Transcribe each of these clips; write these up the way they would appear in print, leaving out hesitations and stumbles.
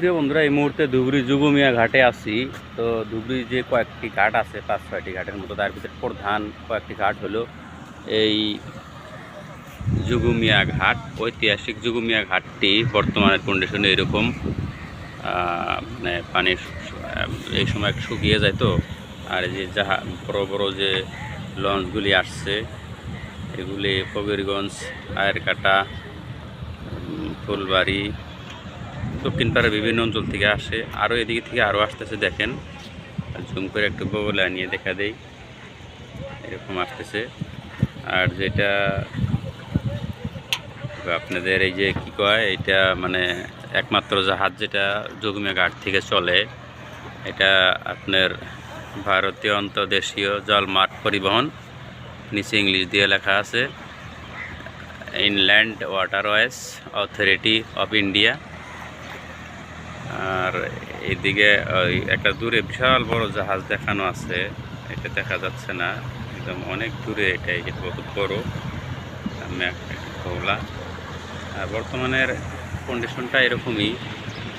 প্রিয় বন্ধুরা, এই মুহূর্তে ধুবড়ি যুগমিয়া ঘাটে আছি। তো ধুবড়ির যে কয়েকটি ঘাট আছে, 5-6টি ঘাটের মতো, তার ভিতরে প্রধান কয়েকটি ঘাট হলো এই যুগমিয়া ঘাট। ঐতিহাসিক যুগমিয়া ঘাটটি বর্তমানের কন্ডিশনে এরকম, মানে পানি এই সময় শুকিয়ে যায়। তো আর এই যে বড় বড় যে লঞ্চগুলি আসছে, এগুলি ফকিরগঞ্জ, আয়েরকাটা, ফুলবাড়ি, দক্ষিণ পাড়ার বিভিন্ন অঞ্চল থেকে আসে। আরও এদিকে থেকে আরও আসতেছে, দেখেন। জুম করে একটু বগলে নিয়ে দেখা দেই, এরকম আসতেছে। আর যেটা আপনাদের এই যে কী কয়, এটা মানে একমাত্র জাহাজ যেটা যুগমিয়া ঘাট থেকে চলে, এটা আপনার ভারতীয় অন্তর্দেশীয় জলমার্গ পরিবহন, নিচে ইংলিশ দিয়ে লেখা আছে inland waterways authority of India. আর এদিকে ওই একটা দূরে বিশাল বড় জাহাজ দেখানো আছে, এটা দেখা যাচ্ছে না, একদম অনেক দূরে। এটাই বহুত বড় খোলা। আর বর্তমানের কন্ডিশনটা এরকমই,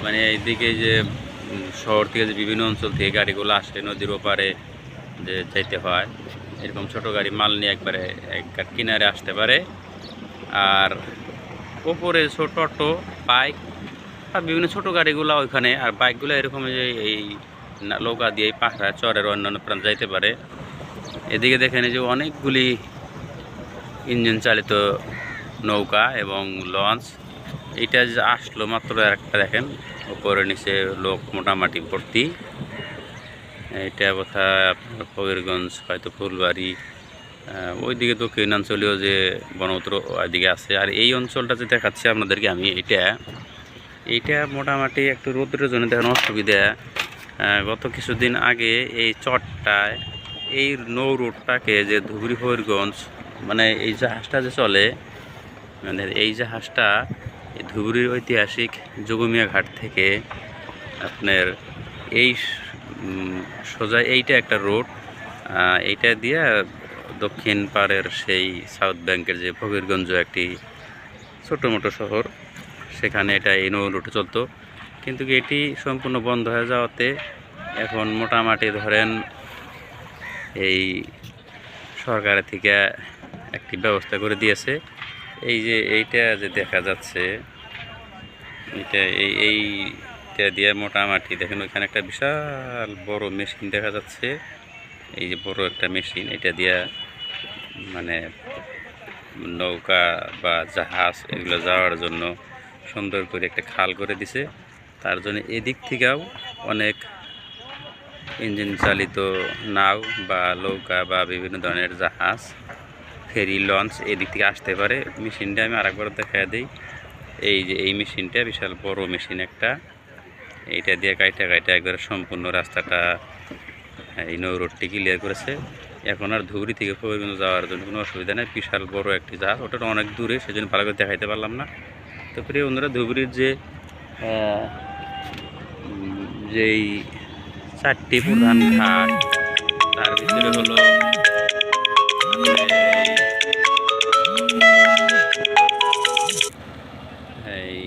মানে এইদিকে যে শহর থেকে যে বিভিন্ন অঞ্চল থেকে গাড়িগুলো আসে নদীর ওপারে যে যাইতে হয়, এরকম ছোট গাড়ি মাল নিয়ে একবারে এক কিনারে আসতে পারে। আর ওপরে ছোট অটো, বাইক আর বিভিন্ন ছোট গাড়িগুলো ওইখানে, আর বাইকগুলো এরকম যে এই নৌকা দিয়ে পাখা চরের অন্যান্য প্রাণ যাইতে পারে। এদিকে দেখেন যে অনেকগুলি ইঞ্জিন চালিত নৌকা এবং লঞ্চ। এটা যে আসলো মাত্র একটা, দেখেন উপরে নিচে লোক মোটামুটি ভর্তি। এটা বোধহয় আপনার ফকিরগঞ্জ, হয়তো ফুলবাড়ি, ওইদিকে দক্ষিণাঞ্চলীয় যে বনত্র ওইদিকে আছে। আর এই অঞ্চলটা যে দেখাচ্ছি আপনাদেরকে আমি, এইটা মোটামুটি একটু রোদ্রের জন্য দেখেন অসুবিধা। গত কিছুদিন আগে এই চরটায় এই নৌ রোডটাকে যে ধুবড়ি ফকিরগঞ্জ, মানে এই জাহাজটা যে চলে, মানে এই জাহাজটা এই ধুবড়ির ঐতিহাসিক যুগমিয়া ঘাট থেকে আপনার এই সোজা এইটা একটা রোড, এইটা দিয়ে দক্ষিণ পাড়ের সেই সাউথ ব্যাংকের যে ফকিরগঞ্জ একটি ছোটো মোটো শহর, সেখানে এটা এই নৌ রুটে চলতো। কিন্তু এটি সম্পূর্ণ বন্ধ হয়ে যাওয়াতে এখন মোটামুটি ধরেন এই সরকারের থেকে একটি ব্যবস্থা করে দিয়েছে। এই যে এইটা যে দেখা যাচ্ছে, এটা এইটা দিয়ে মোটামুটি দেখেন ওইখানে একটা বিশাল বড় মেশিন দেখা যাচ্ছে। এই যে বড় একটা মেশিন, এটা দিয়ে মানে নৌকা বা জাহাজ এগুলো যাওয়ার জন্য সুন্দর করে একটা খাল করে দিছে। তার জন্য এদিক থেকেও অনেক ইঞ্জিন চালিত নাও বা নৌকা বা বিভিন্ন ধরনের জাহাজ, ফেরি, লঞ্চ এদিক থেকে আসতে পারে। মেশিনটা আমি আরেকবার দেখা দিই। এই যে এই মেশিনটা বিশাল বড় মেশিন একটা, এইটা দিয়ে কাইটা একবারে সম্পূর্ণ রাস্তাটা এই নৌ রোডটি ক্লিয়ার করেছে। এখন আর ধুবড়ি থেকে ফকিরগঞ্জ যাওয়ার জন্য কোনো অসুবিধা নেই। বিশাল বড় একটি জাহাজ, ওটা অনেক দূরে, সেজন্য ভালো করে দেখাইতে পারলাম না। তো প্রিয় বন্ধুরা, ধুবড়ির যেই 4টি প্রধান ঘাট, তার ভিতরে হলো এই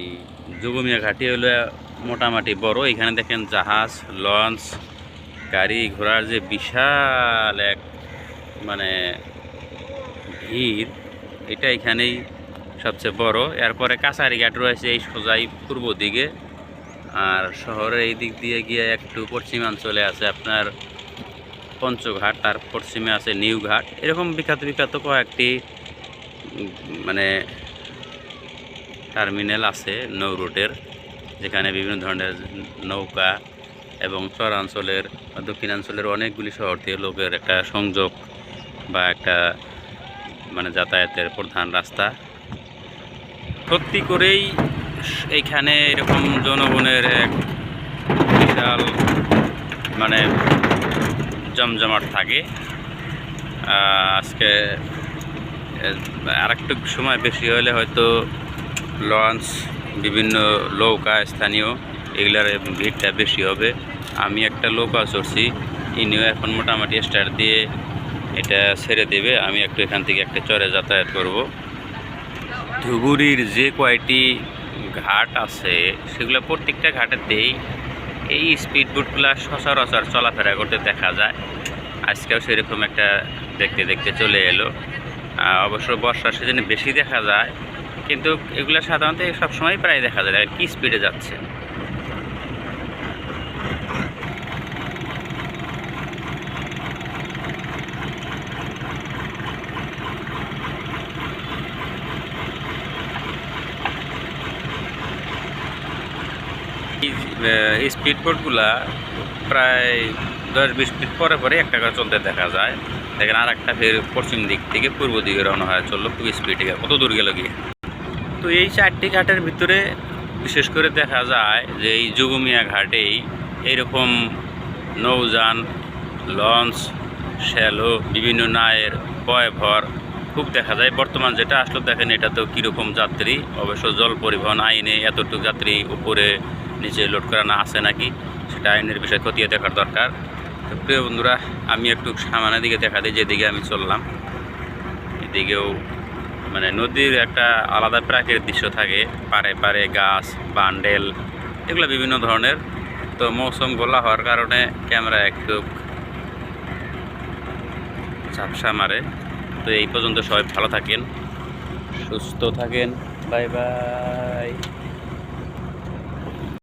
যুগমিয়া ঘাটি হলো মোটামুটি বড়। এখানে দেখেন জাহাজ, লঞ্চ, গাড়ি ঘোড়ার যে বিশাল এক মানে ভিড়, এটা এখানেই সবচেয়ে বড়। এরপরে কাছারি ঘাট রয়েছে এই সোজাই পূর্ব দিকে। আর শহরের এই দিক দিয়ে গিয়ে একটু পশ্চিমাঞ্চলে আছে আপনার পঞ্চঘাট, তার পশ্চিমে আছে নিউ ঘাট। এরকম বিখ্যাত কয়েকটি মানে টার্মিনাল আছে নৌ রুটের, যেখানে বিভিন্ন ধরনের নৌকা এবং চরাঞ্চলের দক্ষিণাঞ্চলের অনেকগুলি শহর থেকে লোকের একটা সংযোগ বা একটা মানে যাতায়াতের প্রধান রাস্তা। সত্যি করেই এইখানে এরকম জনগণের এক বিশাল মানে জমজমাট থাকে। আজকে আরেকটু সময় বেশি হলে হয়তো লঞ্চ, বিভিন্ন নৌকা স্থানীয়, এগুলার ভিড়টা বেশি হবে। আমি একটা নৌকা চড়ছি, ইনিও এখন মোটামুটি স্টার্ট দিয়ে এটা ছেড়ে দেবে। আমি একটু এখান থেকে একটা চরে যাতায়াত করব। ধুবড়ির যে কয়টি ঘাট আছে সেগুলো প্রত্যেকটা ঘাটেতেই এই স্পিড বোটগুলো সচরাচর চলাফেরা করতে দেখা যায়। আজকেও সেরকম একটা দেখতে দেখতে চলে এলো। অবশ্য বর্ষার সিজনে বেশি দেখা যায়, কিন্তু এগুলো সাধারণত সবসময় প্রায় দেখা যায়। কি স্পিডে যাচ্ছে! এই স্পিড বোটগুলা প্রায় 10-20 মিনিট পরে পরে একটা করে চলতে দেখা যায়। দেখেন আর একটা ফের পশ্চিম দিক থেকে পূর্ব দিকে রওনা হয়ে চললো খুব স্পিডে। কত দূর গেল গিয়ে! তো এই 4টি ঘাটের ভিতরে বিশেষ করে দেখা যায় যে এই যোগমিয়া ঘাটেই এইরকম নৌযান, লঞ্চ, শ্যালো, বিভিন্ন নায়ের বয়ভর খুব দেখা যায়। বর্তমান যেটা আসলে দেখেন এটা তো কীরকম যাত্রী, অবশ্য জল পরিবহন আইনে এতটুকু যাত্রী উপরে নিচে লোড করা না আছে নাকি সেটা আইনের বিষয় খতিয়ে দেখার দরকার। তো প্রিয় বন্ধুরা, আমি একটু সামনের দিকে দেখা দিই, যেদিকে আমি চললাম এদিকেও মানে নদীর একটা আলাদা প্রাকৃতিক দৃশ্য থাকে। পারে পারে গাছ, বান্ডেল, এগুলো বিভিন্ন ধরনের। তো মৌসুম গোলা হওয়ার কারণে ক্যামেরা একটু ঝাপসা মারে। তো এই পর্যন্ত সবাই ভালো থাকেন, সুস্থ থাকেন। Bye bye.